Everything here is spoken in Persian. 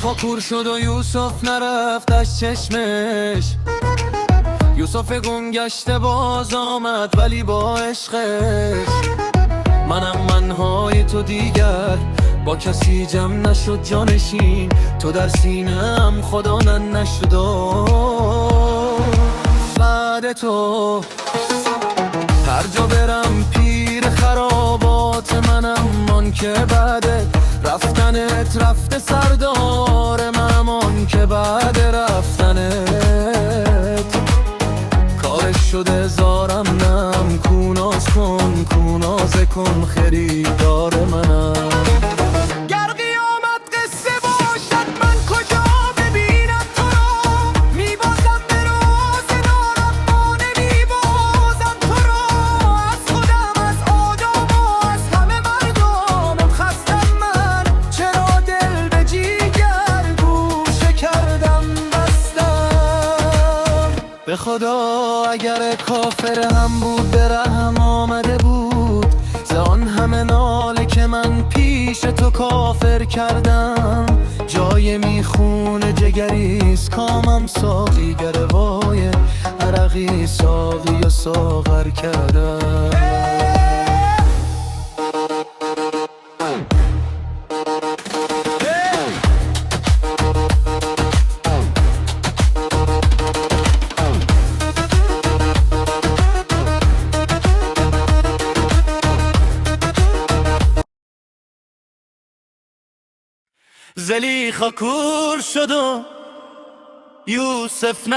زلیخا کور شد و یوسف نرفت از چشمش. یوسف گم گشته باز آمد ولی با عشقش. منم منهای تو دیگر با کسی جمع نشد جانشین. تو در سینه‌ام خدا نشد و بعد تو هر جا برم پیر خرابات منم. آن که بعد رفتنت رفته سردار منم. آن که بعد رفتنت کارش شده زارم نم. کوناز کن کوناز کن خریدار منم. به خدا اگر کافر هم بود به رحم آمده بود. ز آن همه ناله که من پیش تو کافر کردم. جای میخون جگریست کامم ساقی گروای عرقی ساقی و ساغر کردم. زلیخا کور شد و یوسف